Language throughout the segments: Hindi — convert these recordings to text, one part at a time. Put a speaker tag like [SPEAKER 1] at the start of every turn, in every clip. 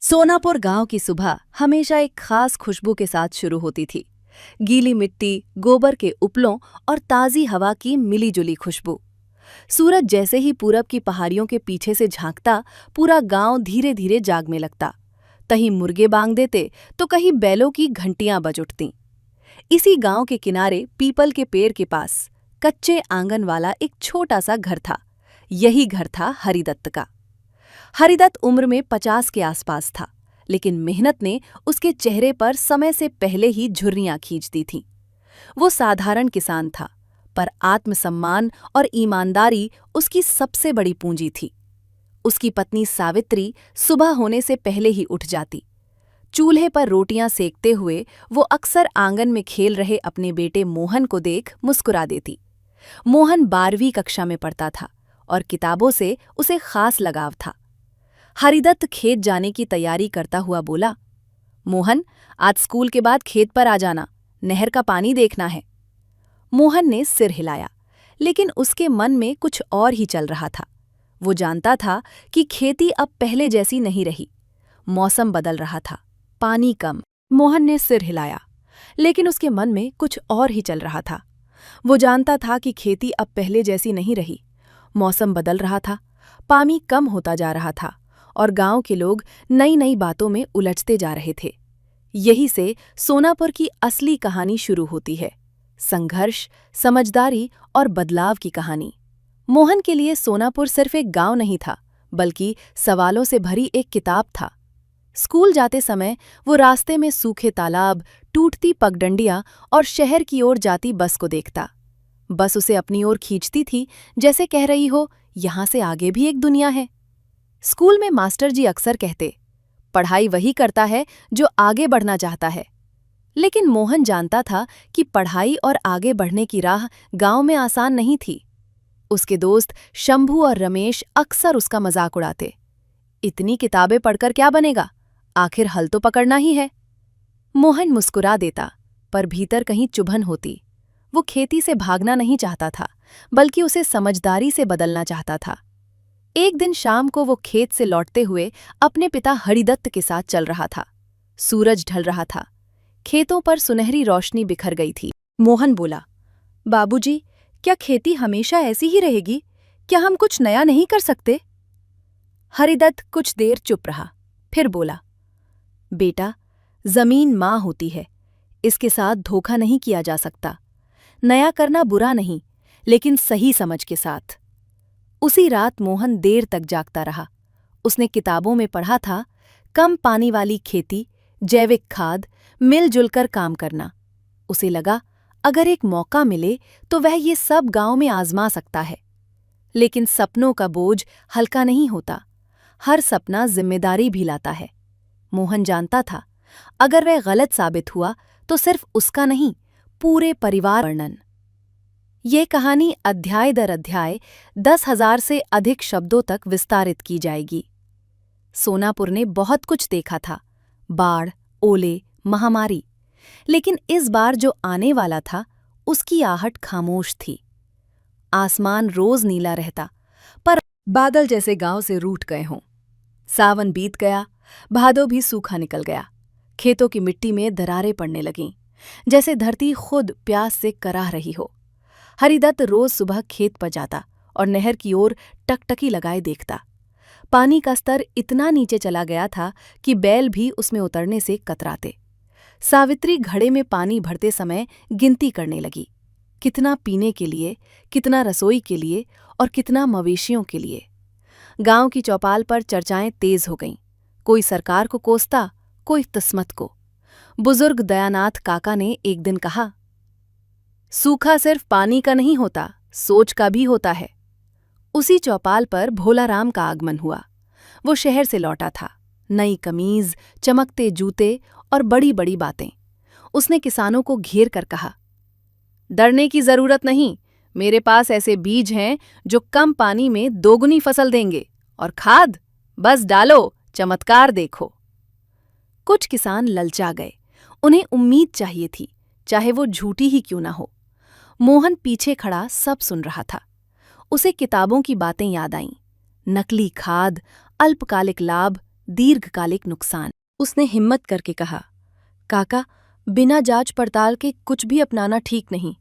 [SPEAKER 1] सोनापुर गांव की सुबह हमेशा एक खास खुशबू के साथ शुरू होती थी। गीली मिट्टी, गोबर के उपलों और ताज़ी हवा की मिलीजुली खुशबू। सूरज जैसे ही पूरब की पहाड़ियों के पीछे से झांकता, पूरा गांव धीरे धीरे जागने लगता। कहीं मुर्गे बांग देते तो कहीं बैलों की घंटियां बज उठतीं। इसी गांव के किनारे पीपल के पेड़ के पास कच्चे आंगन वाला एक छोटा सा घर था। यही घर था हरिदत्त का। हरिदत्त उम्र में 50 के आसपास था, लेकिन मेहनत ने उसके चेहरे पर समय से पहले ही झुर्रियां खींच दी थीं। वो साधारण किसान था, पर आत्मसम्मान और ईमानदारी उसकी सबसे बड़ी पूंजी थी। उसकी पत्नी सावित्री सुबह होने से पहले ही उठ जाती। चूल्हे पर रोटियां सेकते हुए वो अक्सर आंगन में खेल रहे अपने बेटे मोहन को देख मुस्कुरा देती। मोहन 12वीं कक्षा में पढ़ता था और किताबों से उसे खास लगाव था। हरिदत्त खेत जाने की तैयारी करता हुआ बोला, मोहन, आज स्कूल के बाद खेत पर आ जाना, नहर का पानी देखना है। मोहन ने सिर हिलाया, लेकिन उसके मन में कुछ और ही चल रहा था। वो जानता था कि खेती अब पहले जैसी नहीं रही। मौसम बदल रहा था, पानी कम। मोहन ने सिर हिलाया, लेकिन उसके मन में कुछ और ही चल रहा था। वो जानता था कि खेती अब पहले जैसी नहीं रही। मौसम बदल रहा था, पानी कम होता जा रहा था और गांव के लोग नई नई बातों में उलझते जा रहे थे। यही से सोनापुर की असली कहानी शुरू होती है। संघर्ष, समझदारी और बदलाव की कहानी। मोहन के लिए सोनापुर सिर्फ एक गांव नहीं था, बल्कि सवालों से भरी एक किताब था। स्कूल जाते समय वो रास्ते में सूखे तालाब, टूटती पगडंडियां और शहर की ओर जाती बस को देखता। बस उसे अपनी ओर खींचती थी, जैसे कह रही हो, यहां से आगे भी एक दुनिया है। स्कूल में मास्टर जी अक्सर कहते, पढ़ाई वही करता है जो आगे बढ़ना चाहता है। लेकिन मोहन जानता था कि पढ़ाई और आगे बढ़ने की राह गांव में आसान नहीं थी। उसके दोस्त शंभू और रमेश अक्सर उसका मजाक उड़ाते। इतनी किताबें पढ़कर क्या बनेगा, आखिर हल तो पकड़ना ही है। मोहन मुस्कुरा देता, पर भीतर कहीं चुभन होती। वो खेती से भागना नहीं चाहता था, बल्कि उसे समझदारी से बदलना चाहता था। एक दिन शाम को वो खेत से लौटते हुए अपने पिता हरिदत्त के साथ चल रहा था। सूरज ढल रहा था, खेतों पर सुनहरी रोशनी बिखर गई थी। मोहन बोला, बाबूजी, क्या खेती हमेशा ऐसी ही रहेगी? क्या हम कुछ नया नहीं कर सकते? हरिदत्त कुछ देर चुप रहा, फिर बोला, बेटा, जमीन माँ होती है, इसके साथ धोखा नहीं किया जा सकता। नया करना बुरा नहीं, लेकिन सही समझ के साथ। उसी रात मोहन देर तक जागता रहा। उसने किताबों में पढ़ा था, कम पानी वाली खेती, जैविक खाद, मिलजुल कर काम करना। उसे लगा, अगर एक मौका मिले तो वह ये सब गांव में आजमा सकता है। लेकिन सपनों का बोझ हल्का नहीं होता। हर सपना जिम्मेदारी भी लाता है। मोहन जानता था, अगर वह गलत साबित हुआ तो सिर्फ उसका नहीं, पूरे परिवार वर्णन। ये कहानी अध्याय दर अध्याय 10,000 से अधिक शब्दों तक विस्तारित की जाएगी। सोनापुर ने बहुत कुछ देखा था, बाढ़, ओले, महामारी। लेकिन इस बार जो आने वाला था, उसकी आहट खामोश थी। आसमान रोज नीला रहता, पर बादल जैसे गांव से रूठ गए हों। सावन बीत गया, भादो भी सूखा निकल गया। खेतों की मिट्टी में दरारें पड़ने लगीं, जैसे धरती खुद प्यास से कराह रही हो। हरिदत्त रोज सुबह खेत पर जाता और नहर की ओर टकटकी लगाए देखता। पानी का स्तर इतना नीचे चला गया था कि बैल भी उसमें उतरने से कतराते। सावित्री घड़े में पानी भरते समय गिनती करने लगी, कितना पीने के लिए, कितना रसोई के लिए और कितना मवेशियों के लिए। गांव की चौपाल पर चर्चाएं तेज हो गईं। कोई सरकार को कोसता, कोई किस्मत को। बुजुर्ग दयानाथ काका ने एक दिन कहा, सूखा सिर्फ पानी का नहीं होता, सोच का भी होता है। उसी चौपाल पर भोलाराम का आगमन हुआ। वो शहर से लौटा था, नई कमीज, चमकते जूते और बड़ी बड़ी बातें। उसने किसानों को घेर कर कहा, डरने की जरूरत नहीं, मेरे पास ऐसे बीज हैं जो कम पानी में दोगुनी फसल देंगे, और खाद बस डालो, चमत्कार देखो। कुछ किसान ललचा गए। उन्हें उम्मीद चाहिए थी, चाहे वो झूठी ही क्यों ना हो। मोहन पीछे खड़ा सब सुन रहा था। उसे किताबों की बातें याद आईं, नकली खाद, अल्पकालिक लाभ, दीर्घकालिक नुकसान। उसने हिम्मत करके कहा, काका, बिना जांच पड़ताल के कुछ भी अपनाना ठीक नहीं।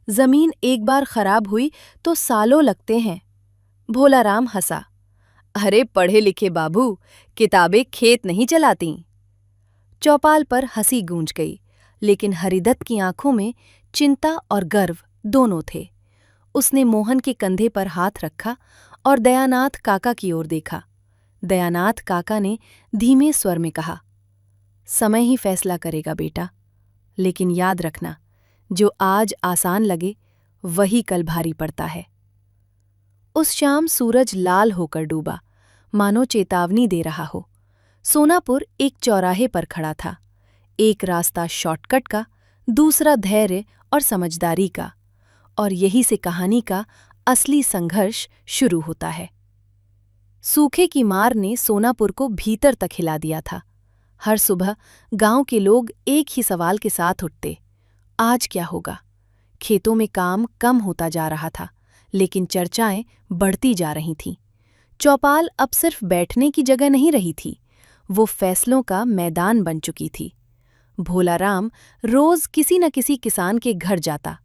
[SPEAKER 1] जमीन एक बार खराब हुई तो सालों लगते हैं। भोलाराम हंसा, अरे पढ़े लिखे बाबू, किताबें खेत नहीं चलाती। चौपाल पर हंसी गूंज गई, लेकिन हरिदत्त की आंखों में चिंता और गर्व दोनों थे। उसने मोहन के कंधे पर हाथ रखा और दयानाथ काका की ओर देखा। दयानाथ काका ने धीमे स्वर में कहा, समय ही फैसला करेगा बेटा, लेकिन याद रखना, जो आज आसान लगे वही कल भारी पड़ता है। उस शाम सूरज लाल होकर डूबा, मानो चेतावनी दे रहा हो। सोनापुर एक चौराहे पर खड़ा था, एक रास्ता शॉर्टकट का, दूसरा धैर्य और समझदारी का, और यही से कहानी का असली संघर्ष शुरू होता है। सूखे की मार ने सोनापुर को भीतर तक हिला दिया था। हर सुबह गांव के लोग एक ही सवाल के साथ उठते, आज क्या होगा? खेतों में काम कम होता जा रहा था, लेकिन चर्चाएं बढ़ती जा रही थीं। चौपाल अब सिर्फ बैठने की जगह नहीं रही थी, वो फैसलों का मैदान बन चुकी थी। भोलाराम रोज किसी न किसी किसान के घर जाता।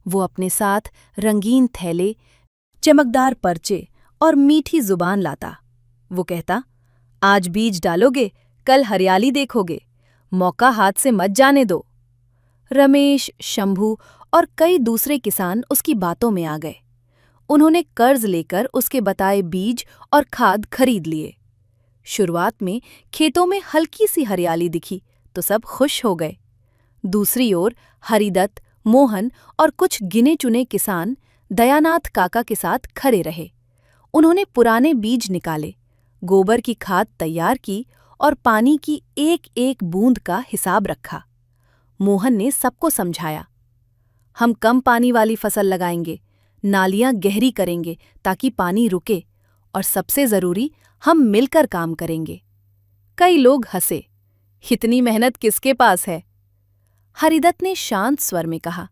[SPEAKER 1] वो अपने साथ रंगीन थैले, चमकदार पर्चे और मीठी जुबान लाता। वो कहता, आज बीज डालोगे, कल हरियाली देखोगे, मौका हाथ से मत जाने दो। रमेश, शंभू और कई दूसरे किसान उसकी बातों में आ गए। उन्होंने कर्ज लेकर उसके बताए बीज और खाद खरीद लिए। शुरुआत में खेतों में हल्की सी हरियाली दिखी तो सब खुश हो गए। दूसरी ओर हरिदत्त, मोहन और कुछ गिने चुने किसान दयानाथ काका के साथ खड़े रहे। उन्होंने पुराने बीज निकाले, गोबर की खाद तैयार की और पानी की एक एक बूंद का हिसाब रखा। मोहन ने सबको समझाया, हम कम पानी वाली फसल लगाएंगे, नालियां गहरी करेंगे ताकि पानी रुके, और सबसे जरूरी, हम मिलकर काम करेंगे। कई लोग हंसे, इतनी मेहनत किसके पास है? हरिदत्त ने शांत स्वर में कहा,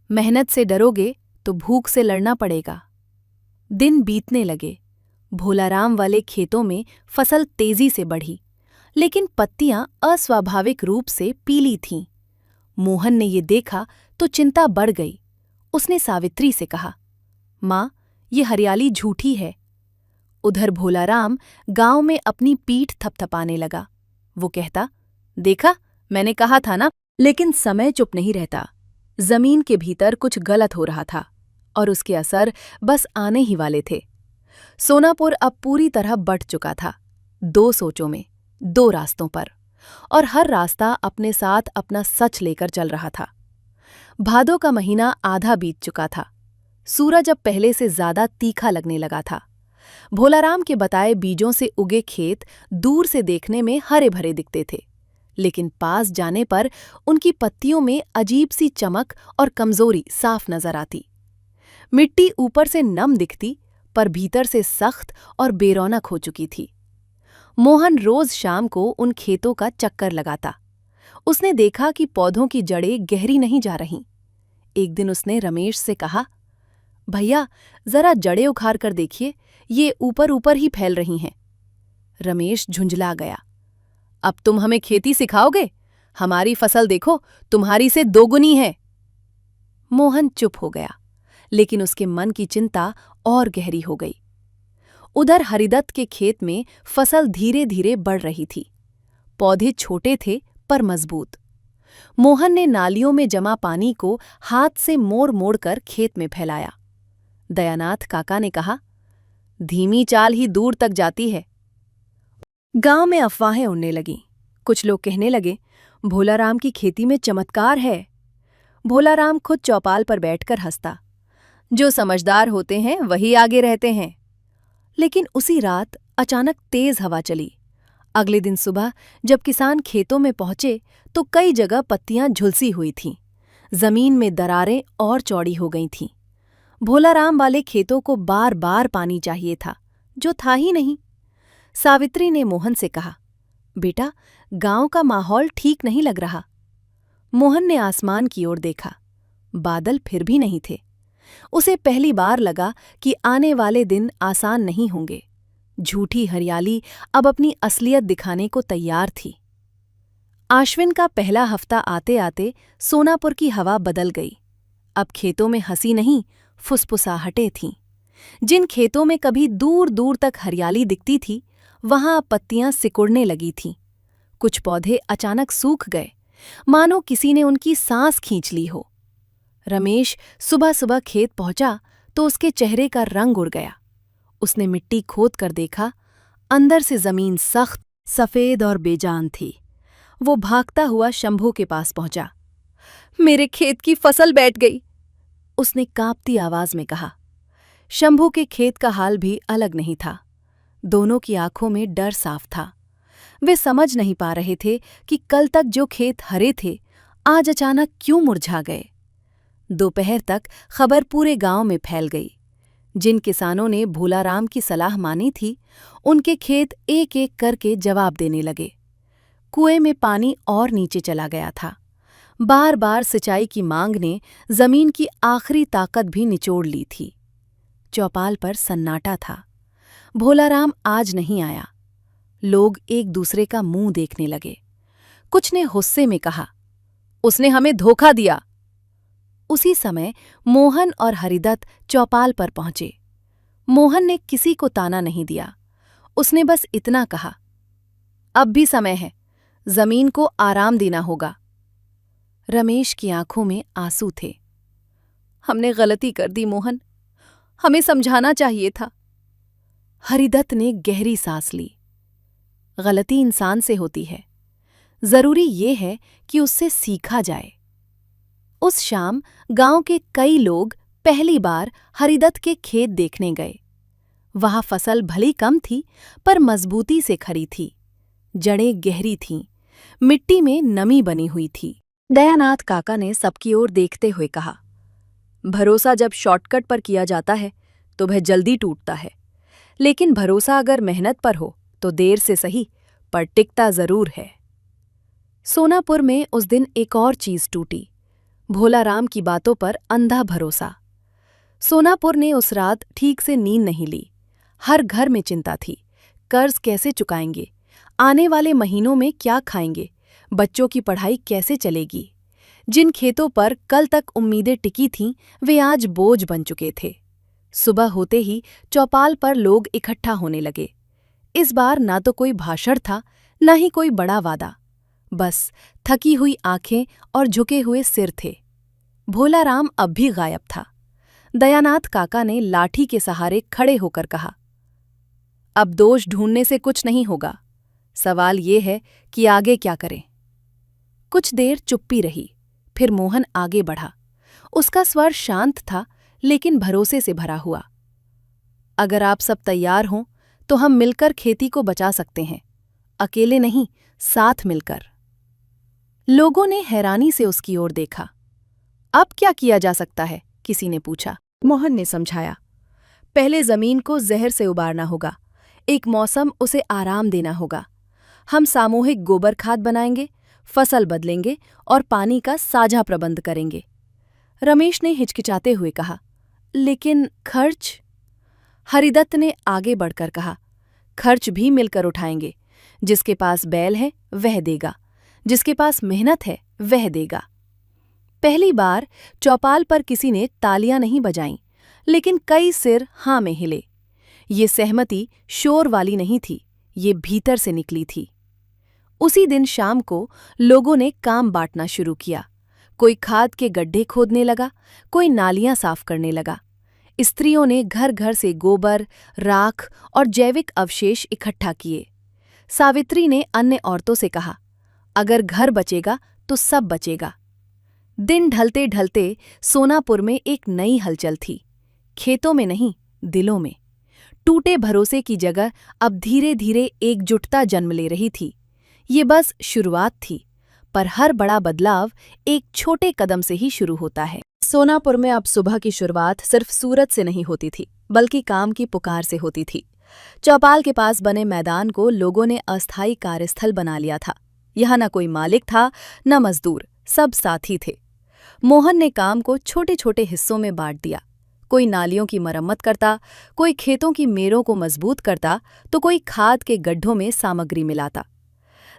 [SPEAKER 1] मेहनत से डरोगे तो भूख से लड़ना पड़ेगा। दिन बीतने लगे। भोलाराम वाले खेतों में फसल तेजी से बढ़ी, लेकिन पत्तियां अस्वाभाविक रूप से पीली थीं। मोहन ने ये देखा तो चिंता बढ़ गई। उसने सावित्री से कहा, माँ, ये हरियाली झूठी है। उधर भोलाराम गांव में अपनी पीठ थपथपाने लगा। वो कहता, देखा, मैंने कहा था ना। लेकिन समय चुप नहीं रहता। जमीन के भीतर कुछ गलत हो रहा था और उसके असर बस आने ही वाले थे। सोनापुर अब पूरी तरह बंट चुका था, 2 सोचों में, 2 रास्तों पर, और हर रास्ता अपने साथ अपना सच लेकर चल रहा था। भादों का महीना आधा बीत चुका था। सूरज अब पहले से ज्यादा तीखा लगने लगा था। भोलाराम के बताए बीजों से उगे खेत दूर से देखने में हरे भरे दिखते थे, लेकिन पास जाने पर उनकी पत्तियों में अजीब सी चमक और कमजोरी साफ नजर आती। मिट्टी ऊपर से नम दिखती, पर भीतर से सख्त और बेरौनक हो चुकी थी। मोहन रोज शाम को उन खेतों का चक्कर लगाता। उसने देखा कि पौधों की जड़ें गहरी नहीं जा रहीं। एक दिन उसने रमेश से कहा, भैया, जरा जड़ें उखाड़ कर देखिए, ये ऊपर ऊपर ही फैल रही हैं। रमेश झुंझला गया, अब तुम हमें खेती सिखाओगे? हमारी फसल देखो, तुम्हारी से 2 गुनी है। मोहन चुप हो गया, लेकिन उसके मन की चिंता और गहरी हो गई। उधर हरिदत्त के खेत में फसल धीरे धीरे बढ़ रही थी। पौधे छोटे थे पर मजबूत। मोहन ने नालियों में जमा पानी को हाथ से मोड़ मोड़ कर खेत में फैलाया। दयानाथ काका ने कहा, धीमी चाल ही दूर तक जाती है। गांव में अफवाहें उड़ने लगीं। कुछ लोग कहने लगे, भोलाराम की खेती में चमत्कार है। भोलाराम खुद चौपाल पर बैठकर हंसता, जो समझदार होते हैं वही आगे रहते हैं। लेकिन उसी रात अचानक तेज हवा चली। अगले दिन सुबह जब किसान खेतों में पहुंचे तो कई जगह पत्तियां झुलसी हुई थीं। जमीन में दरारें और चौड़ी हो गई थीं। भोलाराम वाले खेतों को बार बार पानी चाहिए था, जो था ही नहीं। सावित्री ने मोहन से कहा, बेटा, गांव का माहौल ठीक नहीं लग रहा। मोहन ने आसमान की ओर देखा। बादल फिर भी नहीं थे। उसे पहली बार लगा कि आने वाले दिन आसान नहीं होंगे। झूठी हरियाली अब अपनी असलियत दिखाने को तैयार थी। आश्विन का पहला हफ्ता आते आते सोनापुर की हवा बदल गई। अब खेतों में हंसी नहीं, फुसफुसाहटें थीं। जिन खेतों में कभी दूर दूर तक हरियाली दिखती थी, वहां अब पत्तियां सिकुड़ने लगी थीं। कुछ पौधे अचानक सूख गए, मानो किसी ने उनकी सांस खींच ली हो। रमेश सुबह सुबह खेत पहुंचा तो उसके चेहरे का रंग उड़ गया। उसने मिट्टी खोद कर देखा, अंदर से जमीन सख्त, सफेद और बेजान थी। वो भागता हुआ शंभू के पास पहुंचा। मेरे खेत की फसल बैठ गई, उसने कांपती आवाज में कहा। शंभू के खेत का हाल भी अलग नहीं था। दोनों की आंखों में डर साफ था। वे समझ नहीं पा रहे थे कि कल तक जो खेत हरे थे, आज अचानक क्यों मुरझा गए। दोपहर तक खबर पूरे गांव में फैल गई। जिन किसानों ने भोलाराम की सलाह मानी थी, उनके खेत एक एक करके जवाब देने लगे। कुएं में पानी और नीचे चला गया था। बार बार सिंचाई की मांग ने जमीन की आखिरी ताकत भी निचोड़ ली थी। चौपाल पर सन्नाटा था। भोलाराम आज नहीं आया। लोग एक दूसरे का मुंह देखने लगे। कुछ ने गुस्से में कहा, उसने हमें धोखा दिया। उसी समय मोहन और हरिदत्त चौपाल पर पहुंचे। मोहन ने किसी को ताना नहीं दिया। उसने बस इतना कहा, अब भी समय है, जमीन को आराम देना होगा। रमेश की आंखों में आंसू थे। हमने गलती कर दी मोहन, हमें समझाना चाहिए था। हरिदत्त ने गहरी सांस ली। गलती इंसान से होती है, जरूरी ये है कि उससे सीखा जाए। उस शाम गांव के कई लोग पहली बार हरिदत्त के खेत देखने गए। वहां फसल भली कम थी, पर मजबूती से खड़ी थी। जड़ें गहरी थीं, मिट्टी में नमी बनी हुई थी। दयानाथ काका ने सबकी ओर देखते हुए कहा, भरोसा जब शॉर्टकट पर किया जाता है तो वह जल्दी टूटता है, लेकिन भरोसा अगर मेहनत पर हो तो देर से सही पर टिकता जरूर है। सोनापुर में उस दिन एक और चीज टूटी, भोलाराम की बातों पर अंधा भरोसा। सोनापुर ने उस रात ठीक से नींद नहीं ली। हर घर में चिंता थी, कर्ज कैसे चुकाएंगे, आने वाले महीनों में क्या खाएंगे, बच्चों की पढ़ाई कैसे चलेगी। जिन खेतों पर कल तक उम्मीदें टिकी थीं, वे आज बोझ बन चुके थे। सुबह होते ही चौपाल पर लोग इकट्ठा होने लगे। इस बार ना तो कोई भाषण था, न ही कोई बड़ा वादा, बस थकी हुई आंखें और झुके हुए सिर थे। भोलाराम अब भी गायब था। दयानाथ काका ने लाठी के सहारे खड़े होकर कहा, अब दोष ढूंढने से कुछ नहीं होगा, सवाल ये है कि आगे क्या करें। कुछ देर चुप्पी रही, फिर मोहन आगे बढ़ा। उसका स्वर शांत था, लेकिन भरोसे से भरा हुआ। अगर आप सब तैयार हों तो हम मिलकर खेती को बचा सकते हैं, अकेले नहीं, साथ मिलकर। लोगों ने हैरानी से उसकी ओर देखा। अब क्या किया जा सकता है, किसी ने पूछा। मोहन ने समझाया, पहले जमीन को जहर से उबारना होगा, एक मौसम उसे आराम देना होगा। हम सामूहिक गोबर खाद बनाएंगे, फसल बदलेंगे और पानी का साझा प्रबंध करेंगे। रमेश ने हिचकिचाते हुए कहा, लेकिन खर्च? हरिदत्त ने आगे बढ़कर कहा, खर्च भी मिलकर उठाएंगे। जिसके पास बैल है वह देगा, जिसके पास मेहनत है वह देगा। पहली बार चौपाल पर किसी ने तालियां नहीं बजाईं, लेकिन कई सिर हाँ में हिले। ये सहमति शोर वाली नहीं थी, ये भीतर से निकली थी। उसी दिन शाम को लोगों ने काम बांटना शुरू किया। कोई खाद के गड्ढे खोदने लगा, कोई नालियां साफ करने लगा। स्त्रियों ने घर घर से गोबर, राख और जैविक अवशेष इकट्ठा किए। सावित्री ने अन्य औरतों से कहा, अगर घर बचेगा तो सब बचेगा। दिन ढलते ढलते सोनापुर में एक नई हलचल थी, खेतों में नहीं, दिलों में। टूटे भरोसे की जगह अब धीरे धीरे एकजुटता जन्म ले रही थी। ये बस शुरुआत थी, पर हर बड़ा बदलाव एक छोटे कदम से ही शुरू होता है। सोनापुर में अब सुबह की शुरुआत सिर्फ सूरज से नहीं होती थी, बल्कि काम की पुकार से होती थी। चौपाल के पास बने मैदान को लोगों ने अस्थायी कार्यस्थल बना लिया था। यहाँ न कोई मालिक था, न मजदूर, सब साथी थे। मोहन ने काम को छोटे छोटे हिस्सों में बांट दिया। कोई नालियों की मरम्मत करता, कोई खेतों की मेड़ों को मजबूत करता, तो कोई खाद के गड्ढों में सामग्री मिलाता।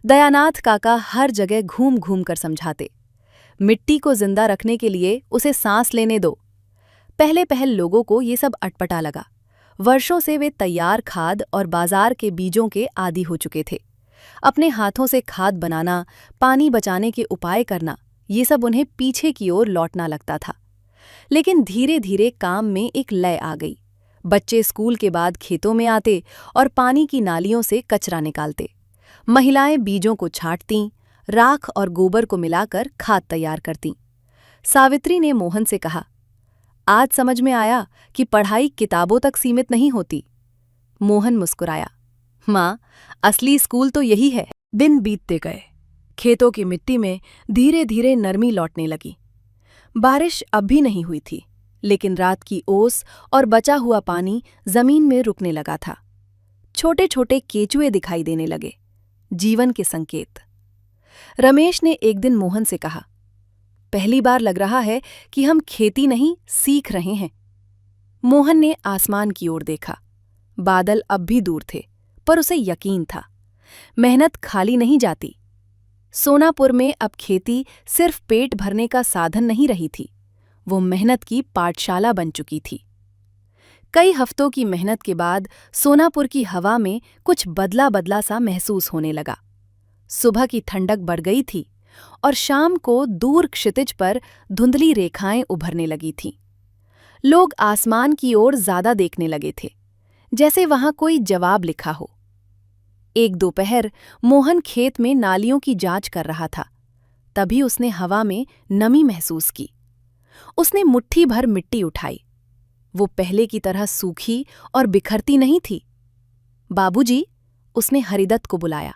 [SPEAKER 1] दयानाथ काका हर जगह घूम घूम कर समझाते, मिट्टी को जिंदा रखने के लिए उसे सांस लेने दो। पहले पहल लोगों को ये सब अटपटा लगा। वर्षों से वे तैयार खाद और बाजार के बीजों के आदी हो चुके थे। अपने हाथों से खाद बनाना, पानी बचाने के उपाय करना, ये सब उन्हें पीछे की ओर लौटना लगता था। लेकिन धीरे धीरे काम में एक लय आ गई। बच्चे स्कूल के बाद खेतों में आते और पानी की नालियों से कचरा निकालते। महिलाएं बीजों को छांटतीं, राख और गोबर को मिलाकर खाद तैयार करतीं। सावित्री ने मोहन से कहा, आज समझ में आया कि पढ़ाई किताबों तक सीमित नहीं होती। मोहन मुस्कुराया, माँ, असली स्कूल तो यही है। दिन बीतते गए। खेतों की मिट्टी में धीरे धीरे नरमी लौटने लगी। बारिश अब भी नहीं हुई थी, लेकिन रात की ओस और बचा हुआ पानी जमीन में रुकने लगा था। छोटे छोटे केचुए दिखाई देने लगे, जीवन के संकेत। रमेश ने एक दिन मोहन से कहा, पहली बार लग रहा है कि हम खेती नहीं सीख रहे हैं। मोहन ने आसमान की ओर देखा। बादल अब भी दूर थे, पर उसे यकीन था, मेहनत खाली नहीं जाती। सोनापुर में अब खेती सिर्फ पेट भरने का साधन नहीं रही थी, वो मेहनत की पाठशाला बन चुकी थी। कई हफ्तों की मेहनत के बाद सोनापुर की हवा में कुछ बदला बदला सा महसूस होने लगा। सुबह की ठंडक बढ़ गई थी और शाम को दूर क्षितिज पर धुंधली रेखाएं उभरने लगी थीं। लोग आसमान की ओर ज्यादा देखने लगे थे, जैसे वहां कोई जवाब लिखा हो। एक दोपहर मोहन खेत में नालियों की जांच कर रहा था। तभी उसने हवा में नमी महसूस की। उसने मुट्ठी भर मिट्टी उठाई। वो पहले की तरह सूखी और बिखरती नहीं थी। बाबूजी, उसने हरिदत्त को बुलाया,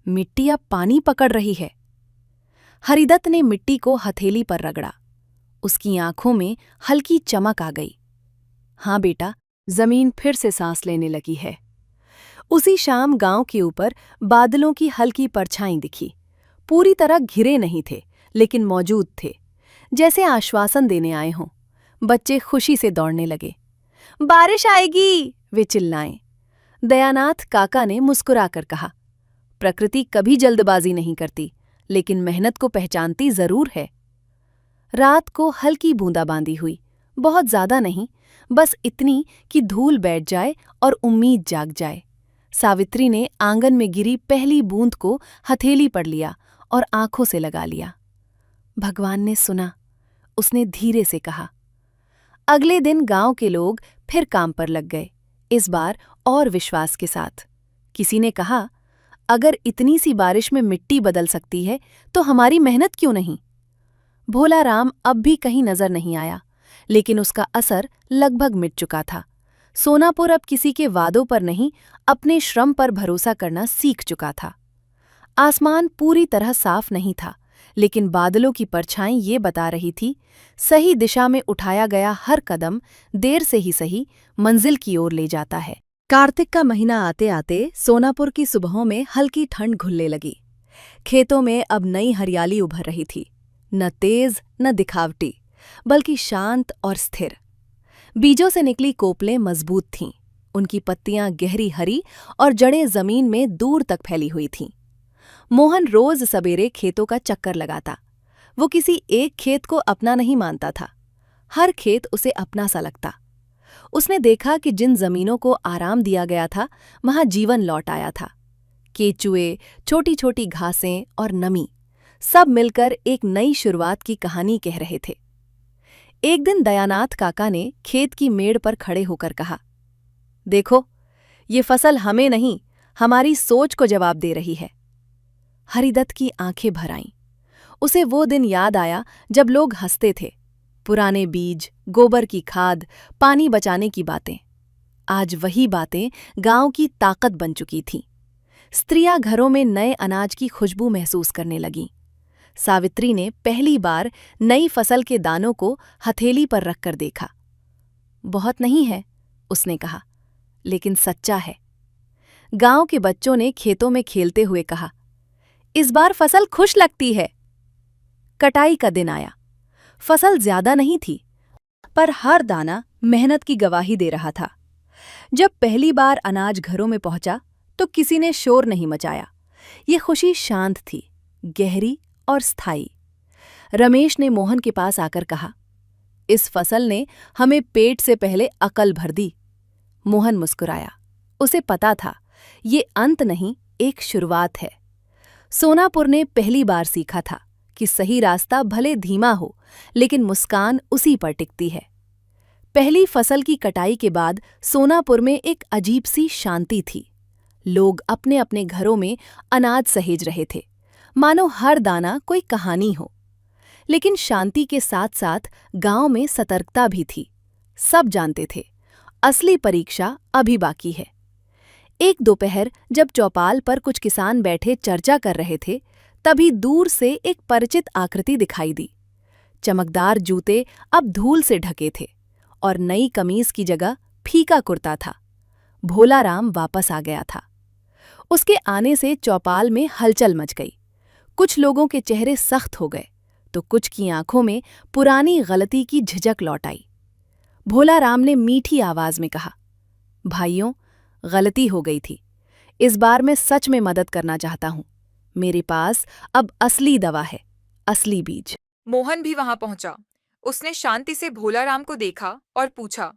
[SPEAKER 1] मिट्टी अब पानी पकड़ रही है। हरिदत्त ने मिट्टी को हथेली पर रगड़ा। उसकी आंखों में हल्की चमक आ गई। हाँ बेटा, जमीन फिर से सांस लेने लगी है। उसी शाम गांव के ऊपर बादलों की हल्की परछाई दिखी। पूरी तरह घिरे नहीं थे, लेकिन मौजूद थे, जैसे आश्वासन देने आए हों। बच्चे खुशी से दौड़ने लगे। बारिश आएगी, वे चिल्लाएं। दयानाथ काका ने मुस्कुराकर कहा, प्रकृति कभी जल्दबाजी नहीं करती, लेकिन मेहनत को पहचानती जरूर है। रात को हल्की बूंदाबांदी हुई, बहुत ज्यादा नहीं, बस इतनी कि धूल बैठ जाए और उम्मीद जाग जाए। सावित्री ने आंगन में गिरी पहली बूंद को हथेली पर लिया और आंखों से लगा लिया। भगवान ने सुना, उसने धीरे से कहा। अगले दिन गांव के लोग फिर काम पर लग गए, इस बार और विश्वास के साथ। किसी ने कहा, अगर इतनी सी बारिश में मिट्टी बदल सकती है तो हमारी मेहनत क्यों नहीं। भोला राम अब भी कहीं नजर नहीं आया, लेकिन उसका असर लगभग मिट चुका था। सोनापुर अब किसी के वादों पर नहीं, अपने श्रम पर भरोसा करना सीख चुका था। आसमान पूरी तरह साफ नहीं था, लेकिन बादलों की परछाई ये बता रही थी, सही दिशा में उठाया गया हर कदम देर से ही सही मंजिल की ओर ले जाता है। कार्तिक का महीना आते आते सोनापुर की सुबहों में हल्की ठंड घुलने लगी। खेतों में अब नई हरियाली उभर रही थी, न तेज न दिखावटी, बल्कि शांत और स्थिर। बीजों से निकली कोपलें मजबूत थीं, उनकी पत्तियां गहरी हरी और जड़ें जमीन में दूर तक फैली हुई थीं। मोहन रोज सवेरे खेतों का चक्कर लगाता। वो किसी एक खेत को अपना नहीं मानता था, हर खेत उसे अपना सा लगता। उसने देखा कि जिन जमीनों को आराम दिया गया था, वहां जीवन लौट आया था। केचुए, छोटी छोटी घासें और नमी, सब मिलकर एक नई शुरुआत की कहानी कह रहे थे। एक दिन दयानाथ काका ने खेत की मेड़ पर खड़े होकर कहा, देखो, ये फसल हमें नहीं, हमारी सोच को जवाब दे रही है। हरिदत्त की आंखें भर आईं। उसे वो दिन याद आया जब लोग हंसते थे, पुराने बीज, गोबर की खाद, पानी बचाने की बातें। आज वही बातें गांव की ताकत बन चुकी थीं। स्त्रियां घरों में नए अनाज की खुशबू महसूस करने लगीं। सावित्री ने पहली बार नई फसल के दानों को हथेली पर रखकर देखा। बहुत नहीं है, उसने कहा, लेकिन सच्चा है। गांव के बच्चों ने खेतों में खेलते हुए कहा, इस बार फसल खुश लगती है। कटाई का दिन आया। फसल ज्यादा नहीं थी, पर हर दाना मेहनत की गवाही दे रहा था। जब पहली बार अनाज घरों में पहुंचा तो किसी ने शोर नहीं मचाया। ये खुशी शांत थी, गहरी और स्थायी। रमेश ने मोहन के पास आकर कहा, इस फसल ने हमें पेट से पहले अकल भर दी। मोहन मुस्कुराया। उसे पता था, ये अंत नहीं, एक शुरुआत है। सोनापुर ने पहली बार सीखा था कि सही रास्ता भले धीमा हो, लेकिन मुस्कान उसी पर टिकती है। पहली फसल की कटाई के बाद सोनापुर में एक अजीब सी शांति थी। लोग अपने अपने घरों में अनाज सहेज रहे थे, मानो हर दाना कोई कहानी हो। लेकिन शांति के साथ साथ गांव में सतर्कता भी थी। सब जानते थे, असली परीक्षा अभी बाकी है। एक दोपहर जब चौपाल पर कुछ किसान बैठे चर्चा कर रहे थे, तभी दूर से एक परिचित आकृति दिखाई दी। चमकदार जूते अब धूल से ढके थे और नई कमीज की जगह फीका कुर्ता था। भोलाराम वापस आ गया था। उसके आने से चौपाल में हलचल मच गई। कुछ लोगों के चेहरे सख्त हो गए, तो कुछ की आंखों में पुरानी गलती की झिझक लौट आई। भोलाराम ने मीठी आवाज में कहा, भाइयों, गलती हो गई थी। इस बार मैं सच में मदद करना चाहता हूं। मेरे पास अब असली दवा है, असली बीज।
[SPEAKER 2] मोहन भी वहां पहुंचा। उसने शांति से भोलाराम को देखा और पूछा,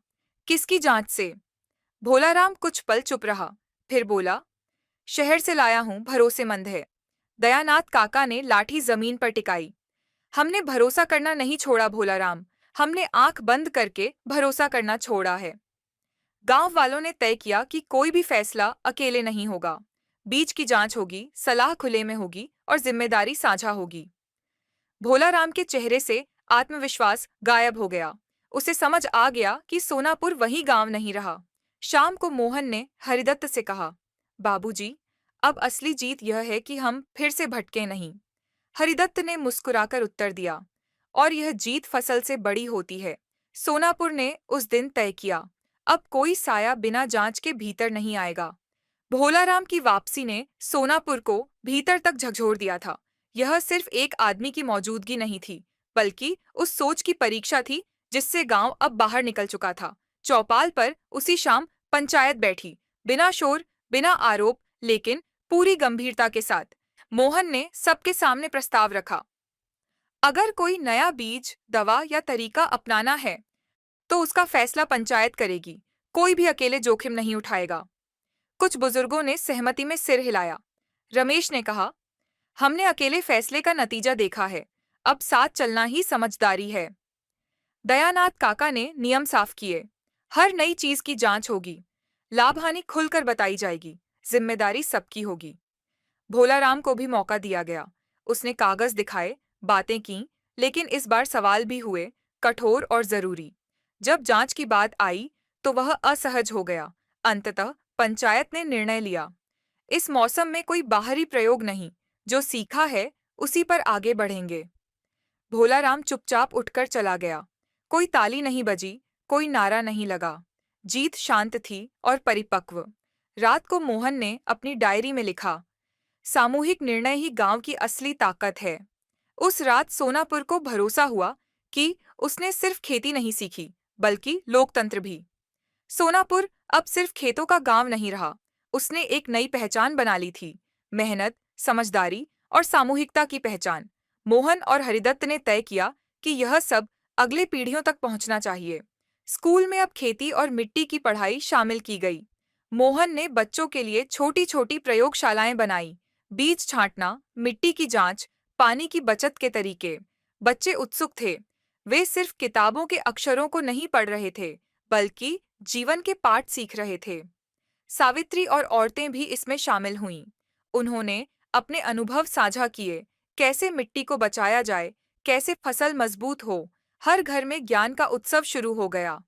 [SPEAKER 2] किसकी जांच से? भोलाराम कुछ पल चुप रहा, फिर बोला, शहर से लाया हूं, भरोसेमंद है। दयानाथ काका ने लाठी जमीन पर टिकाई। हमने भरोसा करना नहीं छोड़ा भोलाराम, हमने आंख बंद करके भरोसा करना छोड़ा है। गांव वालों ने तय किया कि कोई भी फैसला अकेले नहीं होगा। बीज की जांच होगी, सलाह खुले में होगी और जिम्मेदारी साझा होगी। भोलाराम के चेहरे से आत्मविश्वास गायब हो गया। उसे समझ आ गया कि सोनापुर वही गांव नहीं रहा। शाम को मोहन ने हरिदत्त से कहा, बाबूजी, अब असली जीत यह है कि हम फिर से भटके नहीं। हरिदत्त ने मुस्कुराकर उत्तर दिया, और यह जीत फसल से बड़ी होती है। सोनापुर ने उस दिन तय किया, अब कोई साया बिना जांच के भीतर नहीं आएगा। भोलाराम की वापसी ने सोनापुर को भीतर तक झकझोर दिया था। यह सिर्फ एक आदमी की मौजूदगी नहीं थी, बल्कि उस सोच की परीक्षा थी जिससे गांव अब बाहर निकल चुका था। चौपाल पर उसी शाम पंचायत बैठी, बिना शोर, बिना आरोप, लेकिन पूरी गंभीरता के साथ। मोहन ने सबके सामने प्रस्ताव रखा, अगर कोई नया बीज, दवा या तरीका अपनाना है, तो उसका फैसला पंचायत करेगी। कोई भी अकेले जोखिम नहीं उठाएगा। कुछ बुजुर्गों ने सहमति में सिर हिलाया। रमेश ने कहा, हमने अकेले फैसले का नतीजा देखा है, अब साथ चलना ही समझदारी है। दयानाथ काका ने नियम साफ किए, हर नई चीज की जांच होगी, लाभ हानि खुलकर बताई जाएगी, जिम्मेदारी सबकी होगी। भोलाराम को भी मौका दिया गया। उसने कागज दिखाए, बातें की, लेकिन इस बार सवाल भी हुए, कठोर और जरूरी। जब जांच की बात आई तो वह असहज हो गया। अंततः पंचायत ने निर्णय लिया, इस मौसम में कोई बाहरी प्रयोग नहीं, जो सीखा है उसी पर आगे बढ़ेंगे। भोलाराम चुपचाप उठकर चला गया। कोई ताली नहीं बजी, कोई नारा नहीं लगा। जीत शांत थी और परिपक्व। रात को मोहन ने अपनी डायरी में लिखा, सामूहिक निर्णय ही गांव की असली ताकत है। उस रात सोनापुर को भरोसा हुआ कि उसने सिर्फ खेती नहीं सीखी, बल्कि लोकतंत्र भी। सोनापुर अब सिर्फ खेतों का गांव नहीं रहा, उसने एक नई पहचान बना ली थी, मेहनत, समझदारी और सामूहिकता की पहचान। मोहन और हरिदत्त ने तय किया कि यह सब अगले पीढ़ियों तक पहुंचना चाहिए। स्कूल में अब खेती और मिट्टी की पढ़ाई शामिल की गई। मोहन ने बच्चों के लिए छोटी छोटी प्रयोगशालाएं बनाई, बीज छांटना, मिट्टी की जांच, पानी की बचत के तरीके। बच्चे उत्सुक थे। वे सिर्फ किताबों के अक्षरों को नहीं पढ़ रहे थे, बल्कि जीवन के पाठ सीख रहे थे। सावित्री और औरतें भी इसमें शामिल हुईं। उन्होंने अपने अनुभव साझा किए, कैसे मिट्टी को बचाया जाए, कैसे फसल मजबूत हो। हर घर में ज्ञान का उत्सव शुरू हो गया।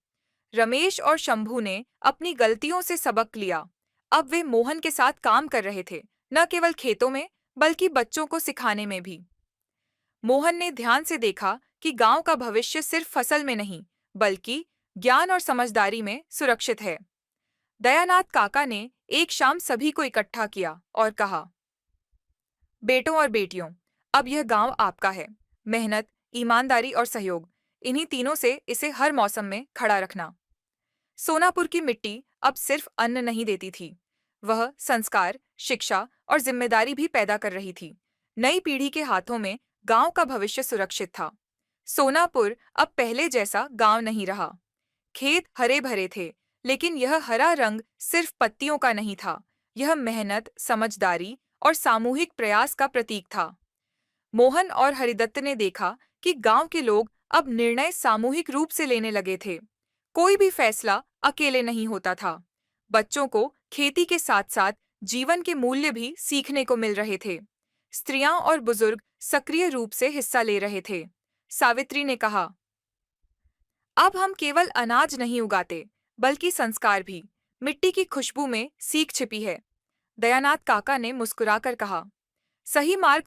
[SPEAKER 2] रमेश और शंभू ने अपनी गलतियों से सबक लिया। अब वे मोहन के साथ काम कर रहे थे, न केवल खेतों में, बल्कि बच्चों को सिखाने में भी। मोहन ने ध्यान से देखा कि गांव का भविष्य सिर्फ फसल में नहीं, बल्कि ज्ञान और समझदारी में सुरक्षित है। दयानाथ काका ने एक शाम सभी को इकट्ठा किया और कहा, बेटों और बेटियों, अब यह गांव आपका है। मेहनत, ईमानदारी और सहयोग, इन्हीं तीनों से इसे हर मौसम में खड़ा रखना। सोनापुर की मिट्टी अब सिर्फ अन्न नहीं देती थी, वह संस्कार, शिक्षा और जिम्मेदारी भी पैदा कर रही थी। नई पीढ़ी के हाथों में गांव का भविष्य सुरक्षित था। सोनापुर अब पहले जैसा गांव नहीं रहा। खेत हरे भरे थे, लेकिन यह हरा रंग सिर्फ पत्तियों का नहीं था, यह मेहनत, समझदारी और सामूहिक प्रयास का प्रतीक था। मोहन और हरिदत्त ने देखा कि गांव के लोग अब निर्णय सामूहिक रूप से लेने लगे थे। कोई भी फैसला अकेले नहीं होता था। बच्चों को खेती के साथ साथ जीवन के मूल्य भी सीखने को मिल रहे थे। स्त्रियां और बुजुर्ग सक्रिय रूप से हिस्सा ले रहे थे। सावित्री ने कहा, अब हम केवल अनाज नहीं उगाते, बल्कि संस्कार भी। मिट्टी की खुशबू में सीख छिपी है। दयानाथ काका ने मुस्कुराकर कहा, सही मार्ग